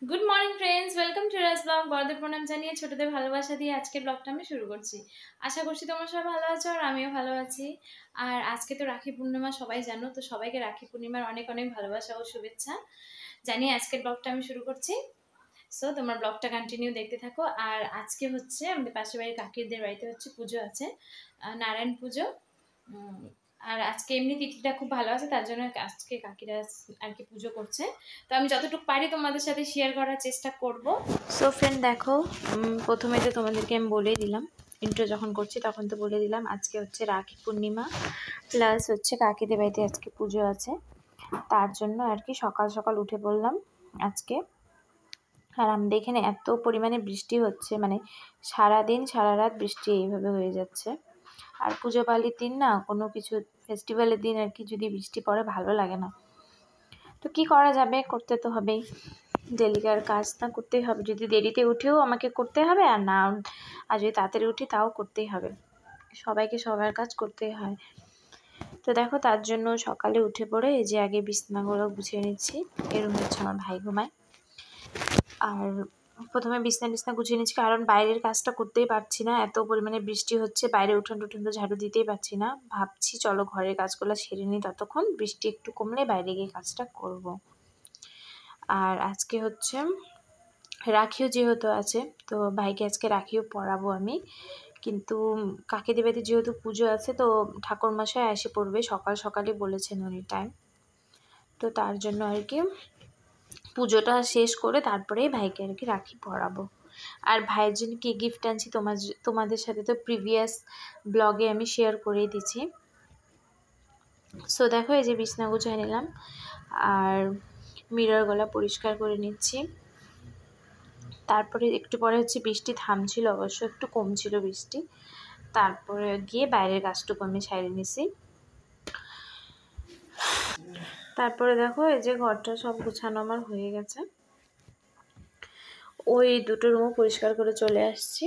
Good morning friends, welcome to Raj blog. বড়দের প্রণাম জানিয়ে ছোটদের ভালোবাসা দিয়ে আজকের ব্লগটা আমি শুরু করছি। আশা করছি তোমরা সবাই ভালো আছো আর আমিও ভালো আছি। আর আজকে তো রাখি পূর্ণিমা, সবাই জানো, তো সবাইকে রাখি পূর্ণিমার অনেক অনেক ভালোবাসা ও শুভেচ্ছা জানিয়ে আজকের ব্লগটা আমি শুরু করছি। সো তোমার ব্লগটা কন্টিনিউ দেখতে থাকো। আর আজকে হচ্ছে আমাদের পাশের বাড়ির কাকিদের বাড়িতে হচ্ছে পুজো আছে, নারায়ণ পুজো। আর আজকে এমনি তিথিটা খুব ভালো আছে, তার জন্য আজকে কাকিরা আর কি পুজো করছে। তো আমি যতটুকু পারি তোমাদের সাথে শেয়ার করার চেষ্টা করব। সো ফ্রেন্ড দেখো, প্রথমে তো তোমাদেরকে আমি বলে দিলাম, ইন্ট্রো যখন করছি তখন তো বলে দিলাম আজকে হচ্ছে রাখি পূর্ণিমা প্লাস হচ্ছে কাকিদের বাড়িতে আজকে পুজো আছে। তার জন্য আর কি সকাল সকাল উঠে পড়লাম আজকে। আর আমাদের এখানে এত পরিমাণে বৃষ্টি হচ্ছে, মানে সারাদিন সারা রাত বৃষ্টি এইভাবে হয়ে যাচ্ছে। আর পুজো পালির দিন না, কোনো কিছু ফেস্টিভ্যালের দিন আর কি যদি বৃষ্টি পড়ে ভালো লাগে না। তো কি করা যাবে, করতে তো হবেই, ডেলিকার কাজ না করতেই হবে। যদি দেরিতে উঠেও আমাকে করতে হবে, আর না আর যদি তাড়াতাড়ি উঠি তাও করতেই হবে, সবাইকে সবার কাজ করতেই হয়। তো দেখো, তার জন্য সকালে উঠে পড়ে এই যে আগে বিছানাগুলো গুছিয়ে নিচ্ছি। এরকম হচ্ছে আমার ভাই ঘুমায়। আর প্রথমে বিছনা গুছিয়ে নিচ্ছি, কারণ বাইরের কাজটা করতেই পারছি না, এত পরিমাণে বৃষ্টি হচ্ছে। বাইরে উঠান টুঠান তো ঝাড়ু দিতেই পারছি না। ভাবছি চলো ঘরের কাজগুলো সেরে নিই, ততক্ষণ বৃষ্টি একটু কমলে বাইরে গিয়ে কাজটা করব। আর আজকে হচ্ছে রাখিও যেহেতু আছে, তো ভাইকে আজকে রাখিও পরাবো আমি। কিন্তু কাকিদের বাড়িতে যেহেতু পুজো আছে, তো ঠাকুরমশাই এসে পড়বে সকাল সকালই বলেছেন উনি টাইম। তো তার জন্য আর কি পুজোটা শেষ করে তারপরেই ভাইকে আর কি রাখি পরাবো। আর ভাইয়ের জন্য কী গিফট আনছি তোমাদের সাথে তো প্রিভিয়াস ব্লগে আমি শেয়ার করেই দিচ্ছি। সো দেখো, এই যে বিছনা গুছিয়ে নিলাম আর মিররগুলো পরিষ্কার করে নিচ্ছি। তারপরে একটু পরে হচ্ছে বৃষ্টি থামছিল, অবশ্য একটু কম ছিল বৃষ্টি। তারপরে গিয়ে বাইরের কাজটুকু আমি সাইরে নিছি। তারপরে দেখো, এই যে ঘরটা সব গুছানো আমার হয়ে গেছে। ওই দুটো রুমও পরিষ্কার করে চলে আসছি।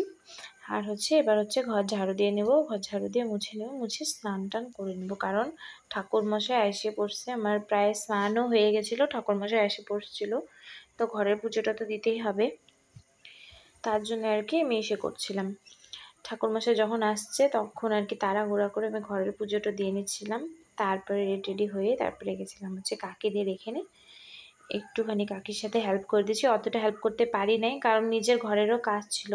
আর হচ্ছে এবার হচ্ছে ঘর ঝাড়ু দিয়ে নেব, ঘর ঝাড়ু দিয়ে মুছে নেব, মুছে স্নান টান করে নেব, কারণ ঠাকুরমশাই এসে পড়ছে। আমার প্রায় স্নানও হয়ে গেছিলো, ঠাকুরমশাই এসে পড়ছিল, তো ঘরের পুজোটা তো দিতেই হবে। তার জন্য আর কি আমি এসে করছিলাম। ঠাকুরমশাই যখন আসছে তখন আর কি তাড়াহুড়া করে আমি ঘরের পুজোটা দিয়ে নিচ্ছিলাম। তারপরে রেডি হয়ে তারপরে গেছিলাম হচ্ছে কাকিদের এখানে। একটুখানি কাকির সাথে হেল্প করে দিয়েছি, অতটা হেল্প করতে পারি নাই, কারণ নিজের ঘরেরও কাজ ছিল।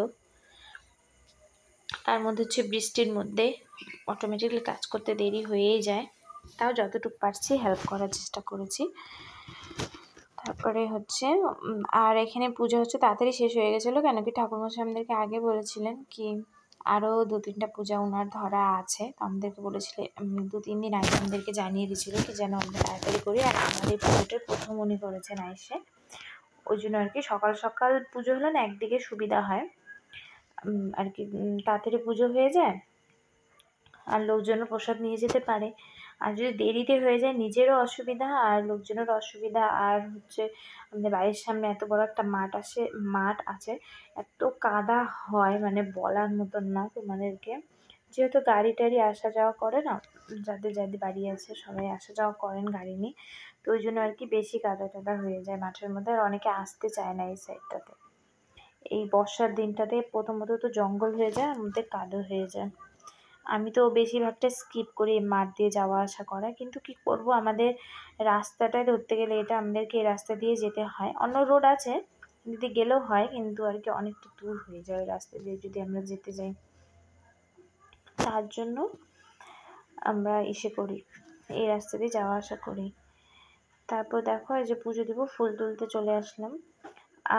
তার মধ্যে হচ্ছে বৃষ্টির মধ্যে অটোমেটিকলি কাজ করতে দেরি হয়েই যায়। তাও যতটুকু পারছি হেল্প করার চেষ্টা করেছি। তারপরে হচ্ছে আর এখানে পুজো হচ্ছে তাড়াতাড়ি শেষ হয়ে গেছিলো, কেন কি ঠাকুরমশাই আমাদেরকে আগে বলেছিলেন কি আরও 2-3টা পূজা ওনার ধরা আছে। তো আমাদেরকে বলেছিলেন 2-3 দিন আগে আমাদেরকে জানিয়ে দিয়েছিল কি যেন আমরা তাড়াতাড়ি করি। আর আমাদের এই পুজোটার প্রথম উনি করেছেন এসে, ওই জন্য আর কি সকাল সকাল পুজো হলে না একদিকে সুবিধা হয় আর কি, তাড়াতাড়ি পুজো হয়ে যায় আর লোকজনও প্রসাদ নিয়ে যেতে পারে। আর যদি দেরিতে হয়ে যায় নিজেরও অসুবিধা আর লোকজনেরও অসুবিধা। আর হচ্ছে আমাদের বাড়ির সামনে এত বড় একটা মাঠ আছে, এত কাদা হয় মানে বলার মতন না তোমাদেরকে। যেহেতু গাড়ি টাড়ি আসা যাওয়া করে না, যাদের যাদের বাড়ি আছে সবাই আসা যাওয়া করেন গাড়ি নিয়ে, তো ওই জন্য আর কি বেশি কাদা টাদা হয়ে যায় মাঠের মধ্যে। আর অনেকে আসতে চায় না এই সাইডটাতে। এই বর্ষার দিনটাতে প্রথমত তো জঙ্গল হয়ে যায়, আর মধ্যে কাদো হয়ে যায়। আমি তো বেশিরভাগটা স্কিপ করি মাঠ দিয়ে যাওয়া আসা করা, কিন্তু কি করব, আমাদের রাস্তাটায় ধরতে গেলে এটা আমাদেরকে এই রাস্তা দিয়ে যেতে হয়। অন্য রোড আছে যদি গেলেও হয়, কিন্তু আর কি অনেকটা দূর হয়ে যায় ওই রাস্তা দিয়ে যদি আমরা যেতে যাই। তার জন্য আমরা করি, এই রাস্তা দিয়ে যাওয়া আসা করি। তারপর দেখো, এই যে পুজো দিব, ফুল তুলতে চলে আসলাম।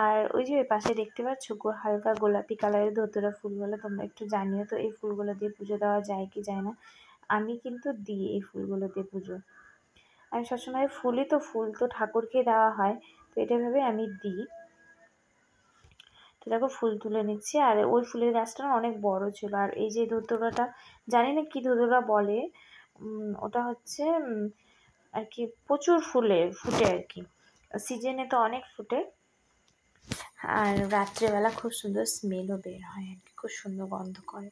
আর ওই যে ওই পাশে দেখতে পাচ্ছ হালকা গোলাপি কালারের ধতুরা ফুলগুলো, তোমরা একটু জানিও তো এই ফুলগুলো দিয়ে পুজো দেওয়া যায় কি যায় না। আমি কিন্তু দিই এই ফুলগুলো দিয়ে পুজো। আমি সবসময় ফুল তো ঠাকুরকে দেওয়া হয়, তো এটা ভেবে আমি দিই। তো দেখো ফুল তুলে নিচ্ছি। আর ওই ফুলের গাছটা অনেক বড় ছিল। আর এই যে ধতুরাটা, জানি না কি ধতুরা বলে, ওটা হচ্ছে আর কি প্রচুর ফুটে আর কি, সিজনে তো অনেক ফুটে। আর রাত্রেবেলা খুব সুন্দর স্মেলও বের হয় আর কি, খুব সুন্দর গন্ধ করে।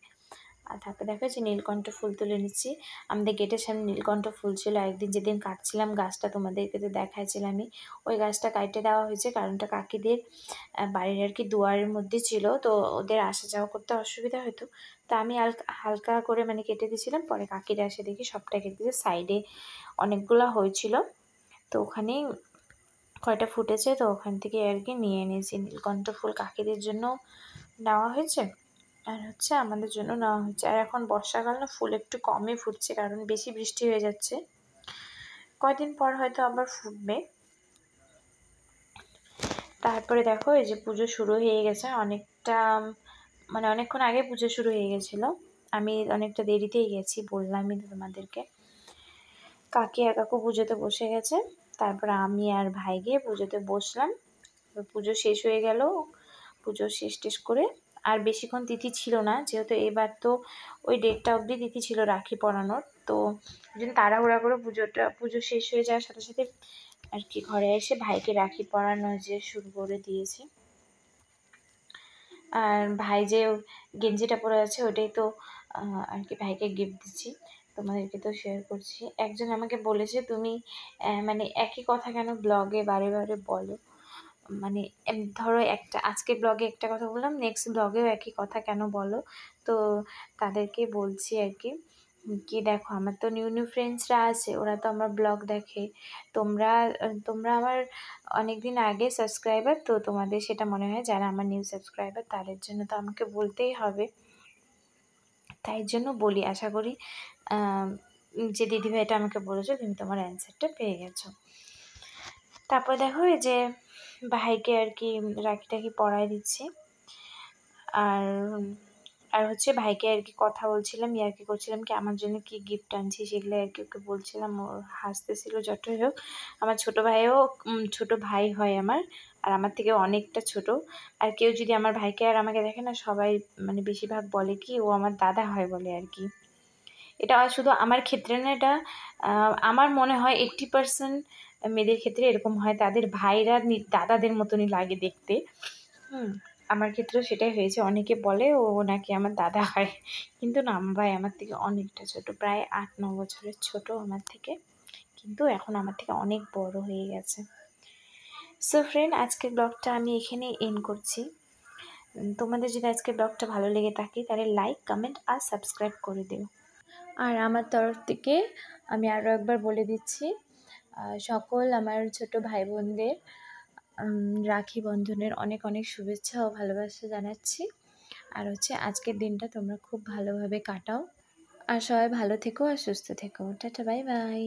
আর তারপরে দেখো যে নীলকণ্ঠ ফুল তুলে নিচ্ছি। আমাদের গেটের সামনে নীলকণ্ঠ ফুল ছিল, একদিন যেদিন কাটছিলাম গাছটা তোমাদেরকে তো দেখাইছিলাম আমি, ওই গাছটা কাটতে দেওয়া হয়েছে। কারণটা কাকিদের বাড়ির আর কি দুয়ারের মধ্যে ছিল, তো ওদের আসা যাওয়া করতে অসুবিধা হতো। তা আমি হালকা করে মানে কেটে দিয়েছিলাম, পরে কাকিরা এসে দেখি সবটা কেটে দিয়েছে। সাইডে অনেকগুলো হয়েছিল, তো ওখানেই কয়টা ফুটেছে, তো ওখান থেকে আর কি নিয়ে এনেছি। নীলকণ্ঠ ফুল কাকিদের জন্য নেওয়া হয়েছে, আর হচ্ছে আমাদের জন্য নেওয়া হয়েছে। আর এখন বর্ষাকাল না, ফুল একটু কমই ফুটছে কারণ বেশি বৃষ্টি হয়ে যাচ্ছে, কয়দিন পর হয়তো আবার ফুটবে। তারপরে দেখো এই যে পুজো শুরু হয়ে গেছে, অনেকটা মানে অনেকক্ষণ আগে পুজো শুরু হয়ে গেছিলো। আমি অনেকটা দেরিতেই গেছি, বললামই তোমাদেরকে। কাকি আর কাকু পুজোতে বসে গেছে, তারপর আমি আর ভাই গিয়ে পুজোতে বসলাম। পুজো শেষ হয়ে গেল, পুজো শেষ টেস করে আর বেশিক্ষণ তিথি ছিল না, যেহেতু এবার তো ওই 1:30টা অবধি তিথি ছিল রাখি পরানোর, তো ওই জন্য তাড়াহুড়া করে পুজো শেষ হয়ে যাওয়ার সাথে সাথে আর কি ঘরে এসে ভাইকে রাখি পরানো যে শুরু করে দিয়েছি। আর ভাই যে গেঞ্জিটা পরে আছে ওটাই তো আর কি ভাইকে গিফট দিচ্ছি, তোমাদেরকে তো শেয়ার করছি। একজন আমাকে বলেছে তুমি মানে একই কথা কেন ব্লগে বারে বারে বলো, মানে ধরো একটা আজকে ব্লগে একটা কথা বললাম, নেক্সট ব্লগেও একই কথা কেন বলো। তো তাদেরকে বলছি আর কি, কি দেখো আমার তো নিউ নিউ ফ্রেন্ডসরা আছে, ওরা তো আমার ব্লগ দেখে, তোমরা তোমরা আমার অনেক দিন আগে সাবস্ক্রাইবার, তো তোমাদের সেটা মনে হয় যারা আমার নিউ সাবস্ক্রাইবার তাদের জন্য তো আমাকে বলতেই হবে, তাই জন্য বলি। আশা করি যে দিদিভাইটা আমাকে বলেছো তুমি তোমার অ্যান্সারটা পেয়ে গেছো। তারপর দেখো এই যে ভাইকে আর কি রাখি টাখি পরাই দিচ্ছি, আর আর হচ্ছে ভাইকে আর কি কথা বলছিলাম, ইয়ার্কি করছিলাম কি আমার জন্য কি গিফট আনছি সেগুলো আর কি ওকে বলছিলাম, ও হাসতেছিল। যতই হোক আমার ছোটো ভাইও ছোটো ভাই হয় আমার, আর আমার থেকে অনেকটা ছোট। আর কেউ যদি আমার ভাইকে আর আমাকে দেখে না, সবাই মানে বেশিরভাগ বলে কি ও আমার দাদা হয় বলে আর কি। এটা শুধু আমার ক্ষেত্রে না, এটা আমার মনে হয় 80% মেয়েদের ক্ষেত্রে এরকম হয়, তাদের ভাইরা দাদাদের মতনই লাগে দেখতে। আমার ক্ষেত্রেও সেটাই হয়েছে, অনেকে বলে ও নাকি আমার দাদা হয়, কিন্তু না, আমার ভাই আমার থেকে অনেকটা ছোট, প্রায় 8-9 বছরের ছোট আমার থেকে, কিন্তু এখন আমার থেকে অনেক বড় হয়ে গেছে। সো ফ্রেন্ড, আজকের ব্লগটা আমি এখানে এন্ড করছি। তোমাদের যদি আজকের ব্লগটা ভালো লেগে থাকে তাহলে লাইক, কমেন্ট আর সাবস্ক্রাইব করে দিও। আর আমার তরফ থেকে আমি আরও একবার বলে দিচ্ছি, সকল আমার ছোট ভাই বোনদের রাখি বন্ধনের অনেক অনেক শুভেচ্ছা ও ভালোবাসা জানাচ্ছি। আর হচ্ছে আজকের দিনটা তোমরা খুব ভালোভাবে কাটাও, আর সবাই ভালো থেকো আর সুস্থ থেকো। Tata, bye bye.